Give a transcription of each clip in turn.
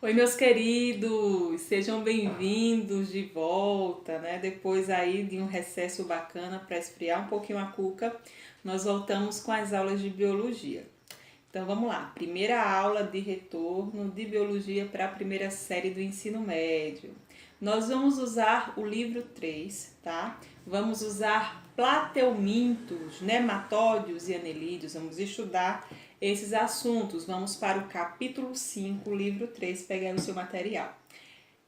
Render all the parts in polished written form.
Oi, meus queridos, sejam bem-vindos de volta, né? Depois aí de um recesso bacana para esfriar um pouquinho a cuca, nós voltamos com as aulas de biologia. Então vamos lá, primeira aula de retorno de biologia para a primeira série do ensino médio. Nós vamos usar o livro 3, tá? Vamos usar plateumintos, nematódios e anelídeos, vamos estudar esses assuntos. Vamos para o capítulo 5, livro 3, pegar o seu material.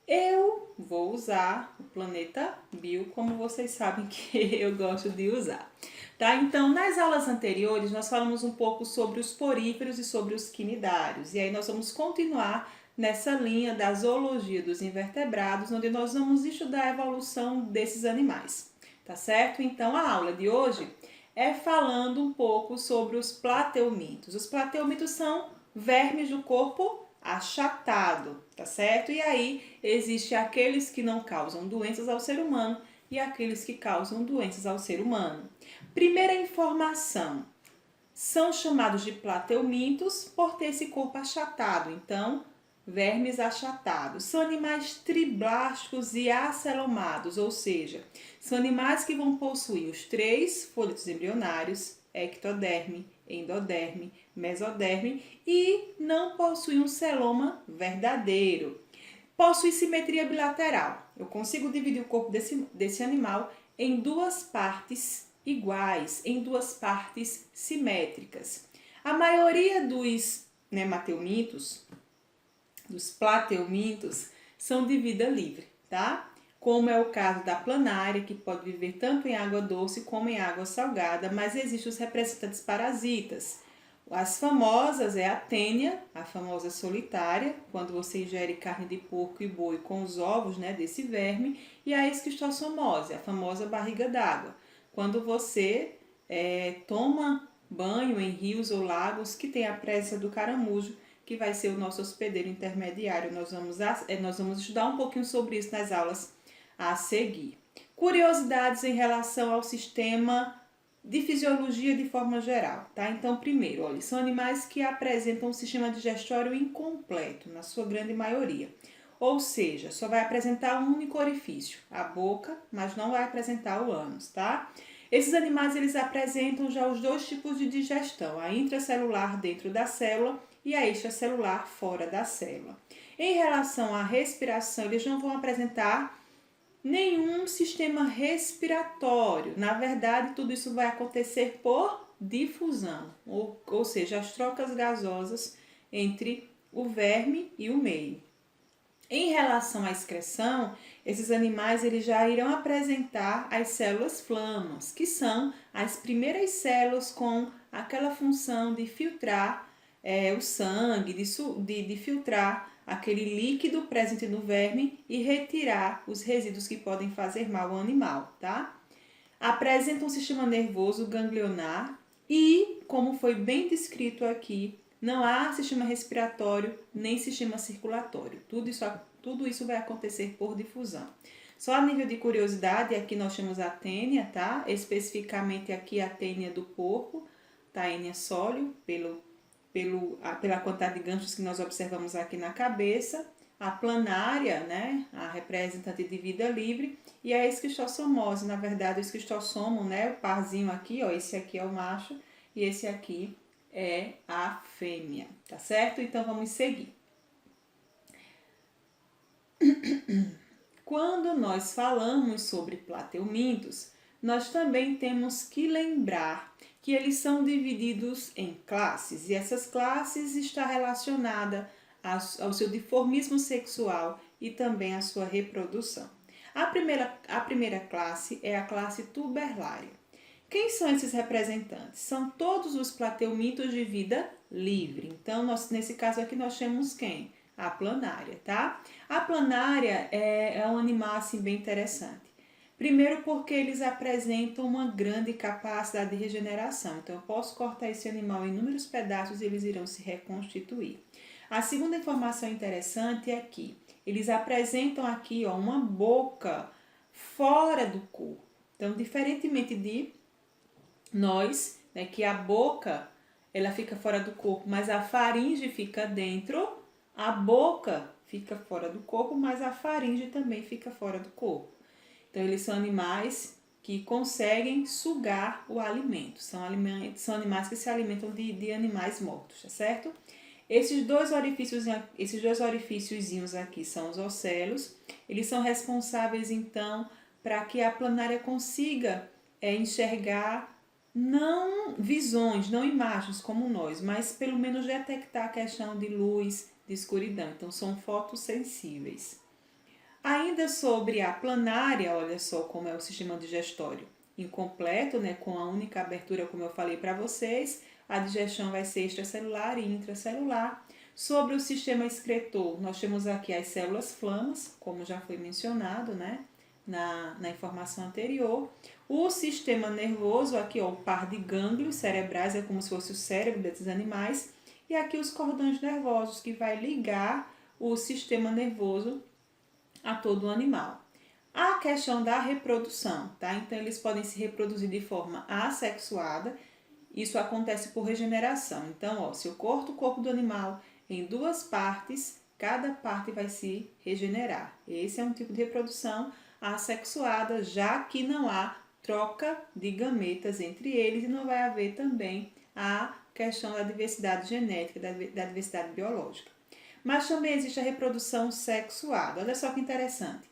Eu vou usar o planeta Bio, como vocês sabem que eu gosto de usar. Tá? Então, nas aulas anteriores, nós falamos um pouco sobre os poríferos e sobre os quinidários. E aí nós vamos continuar nessa linha da zoologia dos invertebrados, onde nós vamos estudar a evolução desses animais. Tá certo? Então, a aula de hoje é falando um pouco sobre os plateumintos. Os plateumintos são vermes do corpo achatado, tá certo? E aí existe aqueles que não causam doenças ao ser humano e aqueles que causam doenças ao ser humano. Primeira informação, são chamados de plateumintos por ter esse corpo achatado, então vermes achatados. São animais triblásticos e acelomados, ou seja, são animais que vão possuir os 3 folhetos embrionários, ectoderme, endoderme, mesoderme e não possuem um celoma verdadeiro. Possui simetria bilateral. Eu consigo dividir o corpo desse animal em 2 partes iguais, em 2 partes simétricas. A maioria dos nemateumintos, dos plateumintos, são de vida livre, tá? Como é o caso da planária, que pode viver tanto em água doce como em água salgada, mas existem os representantes parasitas. As famosas é a tênia, a famosa solitária, quando você ingere carne de porco e boi com os ovos, né, desse verme, e a esquistossomose, a famosa barriga d'água, quando você toma banho em rios ou lagos que tem a presença do caramujo, que vai ser o nosso hospedeiro intermediário. Nós vamos estudar um pouquinho sobre isso nas aulas a seguir. Curiosidades em relação ao sistema de fisiologia de forma geral, tá? Então, primeiro, olha, são animais que apresentam um sistema digestório incompleto, na sua grande maioria. Ou seja, só vai apresentar um único orifício, a boca, mas não vai apresentar o ânus, tá? Esses animais, eles apresentam já os 2 tipos de digestão, a intracelular dentro da célula e a extracelular fora da célula. Em relação à respiração, eles não vão apresentar nenhum sistema respiratório. Na verdade, tudo isso vai acontecer por difusão, ou seja, as trocas gasosas entre o verme e o meio. Em relação à excreção, esses animais eles já irão apresentar as células flamas, que são as primeiras células com aquela função de filtrar o sangue, de filtrar aquele líquido presente no verme e retirar os resíduos que podem fazer mal ao animal, tá? Apresenta um sistema nervoso ganglionar e, como foi bem descrito aqui, não há sistema respiratório nem sistema circulatório. Tudo isso vai acontecer por difusão. Só a nível de curiosidade, aqui nós temos a tênia, tá? Especificamente aqui a tênia do porco, Taenia sólio, pela quantidade de ganchos que nós observamos aqui na cabeça, a planária, né, a representante de vida livre, e a esquistossomose, na verdade o esquistossomo, né, o parzinho aqui, ó, esse aqui é o macho e esse aqui é a fêmea, tá certo? Então vamos seguir. Quando nós falamos sobre plateumintos, nós também temos que lembrar que eles são divididos em classes, e essas classes estão relacionadas ao seu dimorfismo sexual e também à sua reprodução. A primeira classe é a classe tuberlária. Quem são esses representantes? São todos os plateumintos de vida livre. Então, nesse caso aqui, nós temos quem? A planária, tá? A planária é um animal assim, bem interessante. Primeiro porque eles apresentam uma grande capacidade de regeneração. Então, eu posso cortar esse animal em inúmeros pedaços e eles irão se reconstituir. A segunda informação interessante é que eles apresentam aqui ó, uma boca fora do corpo. Então, diferentemente de nós, né, que a boca ela fica fora do corpo, mas a faringe fica dentro, a boca fica fora do corpo, mas a faringe também fica fora do corpo. Então, eles são animais que conseguem sugar o alimento. São animais que se alimentam de animais mortos, tá certo? Esses dois orifíciozinhos aqui são os ocelos. Eles são responsáveis, então, para que a planária consiga enxergar não visões, não imagens como nós, mas pelo menos detectar a questão de luz, de escuridão. Então, são fotossensíveis. Ainda sobre a planária, olha só como é o sistema digestório. Incompleto, né, com a única abertura, como eu falei para vocês, a digestão vai ser extracelular e intracelular. Sobre o sistema excretor, nós temos aqui as células flamas, como já foi mencionado, né, na informação anterior. O sistema nervoso, aqui ó, o par de gânglios cerebrais, é como se fosse o cérebro desses animais. E aqui os cordões nervosos, que vai ligar o sistema nervoso a todo o animal. A questão da reprodução, tá? Então, eles podem se reproduzir de forma assexuada. Isso acontece por regeneração. Então, ó, se eu corto o corpo do animal em duas partes, cada parte vai se regenerar. Esse é um tipo de reprodução assexuada, já que não há troca de gametas entre eles e não vai haver também a questão da diversidade genética, da diversidade biológica. Mas também existe a reprodução sexuada. Olha só que interessante.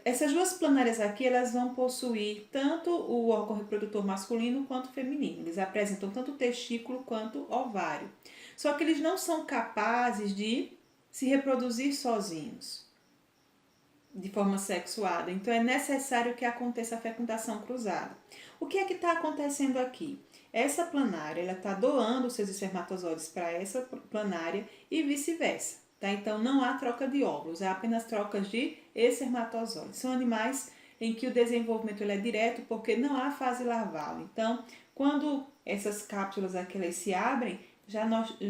Essas duas planárias aqui, elas vão possuir tanto o órgão reprodutor masculino quanto feminino. Eles apresentam tanto testículo quanto ovário. Só que eles não são capazes de se reproduzir sozinhos, de forma sexuada. Então, é necessário que aconteça a fecundação cruzada. O que é que está acontecendo aqui? Essa planária, ela está doando seus espermatozoides para essa planária e vice-versa, tá? Então, não há troca de óvulos, há apenas trocas de espermatozoides. São animais em que o desenvolvimento ele é direto porque não há fase larval. Então, quando essas cápsulas aqui elas se abrem,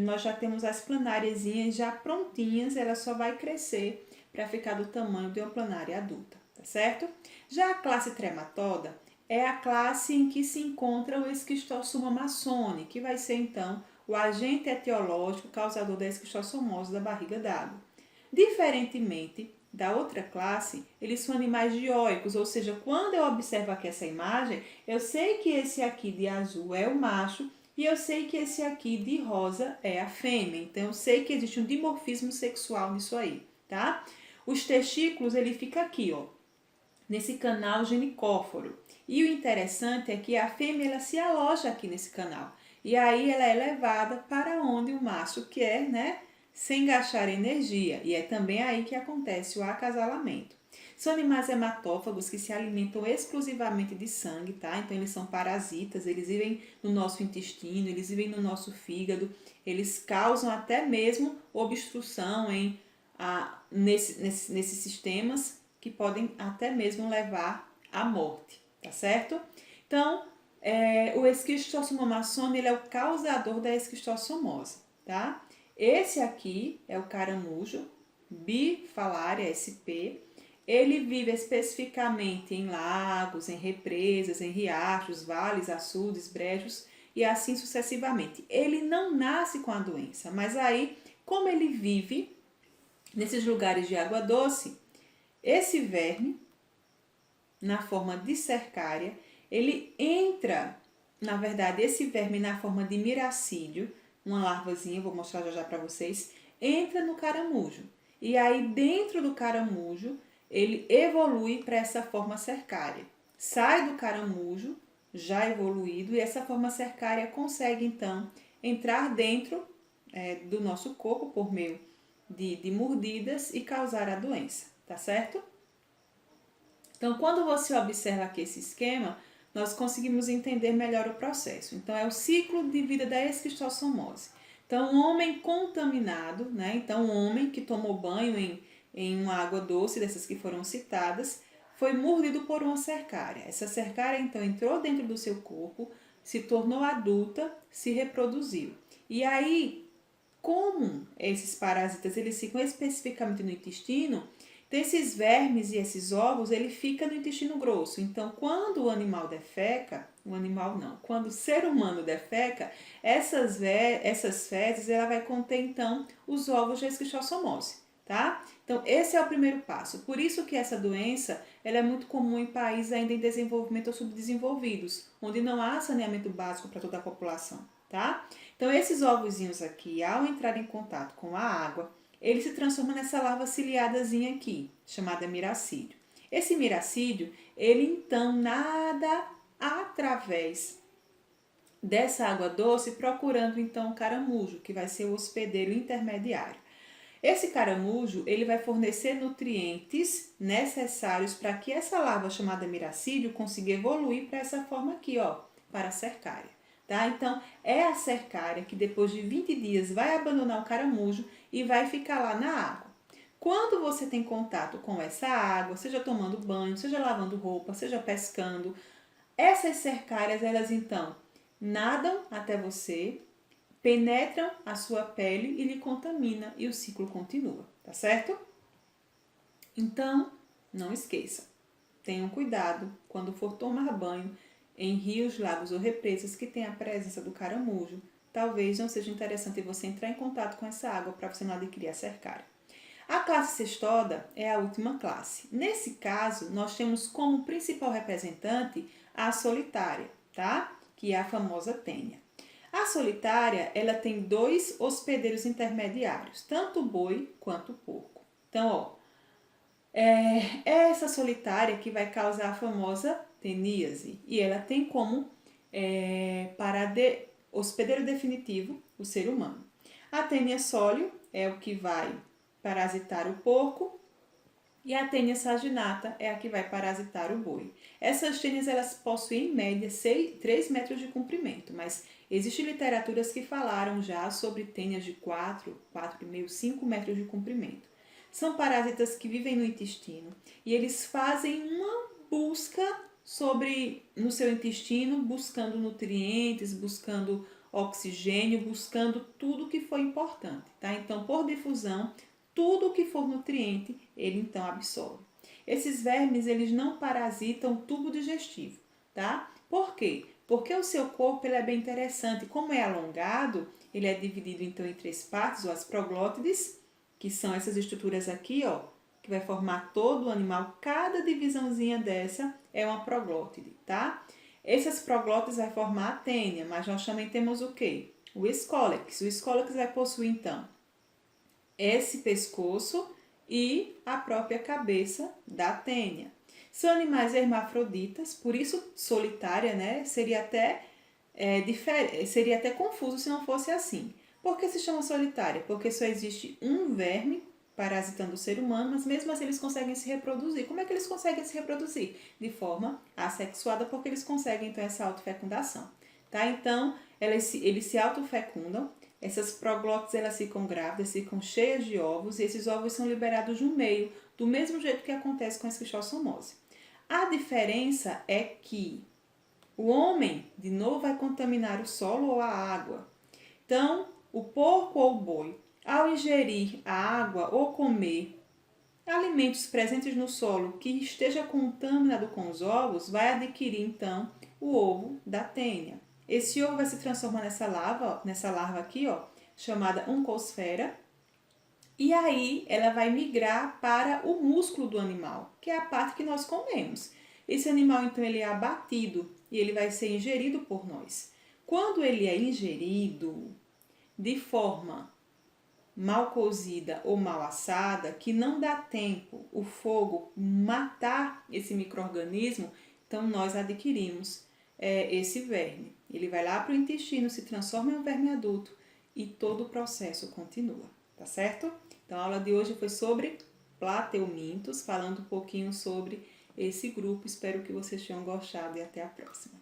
nós já temos as planáriazinhas já prontinhas, ela só vai crescer para ficar do tamanho de uma planária adulta, tá certo? Já a classe trematoda é a classe em que se encontra o esquistossoma maçone, que vai ser então o agente etiológico causador da esquistossomose da barriga d'água. Diferentemente da outra classe, eles são animais dioicos, ou seja, quando eu observo aqui essa imagem, eu sei que esse aqui de azul é o macho e eu sei que esse aqui de rosa é a fêmea. Então, eu sei que existe um dimorfismo sexual nisso aí, tá? Os testículos, ele fica aqui, ó, nesse canal genicóforo. E o interessante é que a fêmea ela se aloja aqui nesse canal. E aí ela é levada para onde o macho quer, né, sem gastar energia. E é também aí que acontece o acasalamento. São animais hematófagos que se alimentam exclusivamente de sangue, tá? Então eles são parasitas, eles vivem no nosso intestino, eles vivem no nosso fígado, eles causam até mesmo obstrução nesses sistemas que podem até mesmo levar à morte, tá certo? Então, o esquistossoma maçone, ele é o causador da esquistossomose, tá? Esse aqui é o caramujo, Bifalaria sp. Ele vive especificamente em lagos, em represas, em riachos, vales, açudes, brejos e assim sucessivamente. Ele não nasce com a doença, mas aí, como ele vive nesses lugares de água doce, esse verme, na forma de cercária, ele entra, na verdade, esse verme na forma de miracídio, uma larvazinha, vou mostrar já para vocês, entra no caramujo. E aí, dentro do caramujo, ele evolui para essa forma cercária. Sai do caramujo, já evoluído, e essa forma cercária consegue, então, entrar dentro do nosso corpo por meio de mordidas e causar a doença, tá certo? Então, quando você observa aqui esse esquema, nós conseguimos entender melhor o processo. Então, é o ciclo de vida da esquistossomose. Então, um homem contaminado, né? Então, um homem que tomou banho em uma água doce, dessas que foram citadas, foi mordido por uma cercária. Essa cercária, então, entrou dentro do seu corpo, se tornou adulta, se reproduziu. E aí, como esses parasitas eles ficam especificamente no intestino, então esses vermes e esses ovos, ele fica no intestino grosso. Então, quando o animal defeca, o animal não. Quando o ser humano defeca, essas fezes ela vai conter então os ovos de esquistossomose, tá? Então esse é o primeiro passo. Por isso que essa doença ela é muito comum em países ainda em desenvolvimento ou subdesenvolvidos, onde não há saneamento básico para toda a população, tá? Então esses ovozinhos aqui, ao entrar em contato com a água, ele se transforma nessa larva ciliadazinha aqui, chamada miracídio. Esse miracídio, ele então nada através dessa água doce, procurando então o caramujo, que vai ser o hospedeiro intermediário. Esse caramujo, ele vai fornecer nutrientes necessários para que essa larva chamada miracídio consiga evoluir para essa forma aqui, ó, para a cercária. Tá? Então, é a cercária que depois de 20 dias vai abandonar o caramujo e vai ficar lá na água. Quando você tem contato com essa água, seja tomando banho, seja lavando roupa, seja pescando, essas cercárias, elas então nadam até você, penetram a sua pele e lhe contamina e o ciclo continua, tá certo? Então, não esqueça, tenham cuidado quando for tomar banho em rios, lagos ou represas que tem a presença do caramujo. Talvez não seja interessante você entrar em contato com essa água para você não adquirir a cercária. A classe cestoda é a última classe. Nesse caso, nós temos como principal representante a solitária, tá? Que é a famosa tênia. A solitária, ela tem 2 hospedeiros intermediários, tanto o boi quanto o porco. Então, ó, é essa solitária que vai causar a famosa teníase. E ela tem como hospedeiro definitivo o ser humano. A tênia sólio é o que vai parasitar o porco e a tênia saginata é a que vai parasitar o boi. Essas tênias elas possuem em média 3 metros de comprimento, mas existem literaturas que falaram já sobre tênias de 4, 4,5, 5 metros de comprimento. São parasitas que vivem no intestino e eles fazem uma busca no seu intestino, buscando nutrientes, buscando oxigênio, buscando tudo que foi importante, tá? Então, por difusão, tudo que for nutriente, ele então absorve. Esses vermes, eles não parasitam o tubo digestivo, tá? Por quê? Porque o seu corpo ele é bem interessante. Como é alongado, ele é dividido então em 3 partes, ou as proglótides, que são essas estruturas aqui, ó, que vai formar todo o animal. Cada divisãozinha dessa é uma proglótide, tá? Essas proglótides vai formar a tênia, mas nós também temos o quê? O escólex. O escólex vai possuir então esse pescoço e a própria cabeça da tênia. São animais hermafroditas, por isso solitária, né? Seria até confuso se não fosse assim. Por que se chama solitária? Porque só existe um verme parasitando o ser humano, mas mesmo assim eles conseguem se reproduzir. Como é que eles conseguem se reproduzir? De forma assexuada, porque eles conseguem então essa autofecundação. Tá? Então, eles se autofecundam. Essas proglótides elas ficam grávidas, ficam cheias de ovos e esses ovos são liberados no meio, do mesmo jeito que acontece com a esquistossomose. A diferença é que o homem, de novo, vai contaminar o solo ou a água. Então, o porco ou o boi, ao ingerir a água ou comer alimentos presentes no solo que esteja contaminado com os ovos, vai adquirir então o ovo da tênia. Esse ovo vai se transformar nessa larva aqui, ó, chamada oncosfera, e aí ela vai migrar para o músculo do animal, que é a parte que nós comemos. Esse animal, então, ele é abatido e ele vai ser ingerido por nós. Quando ele é ingerido de forma mal cozida ou mal assada, que não dá tempo o fogo matar esse micro-organismo, então nós adquirimos esse verme. Ele vai lá para o intestino, se transforma em um verme adulto e todo o processo continua, tá certo? Então a aula de hoje foi sobre plateumintos, falando um pouquinho sobre esse grupo. Espero que vocês tenham gostado e até a próxima.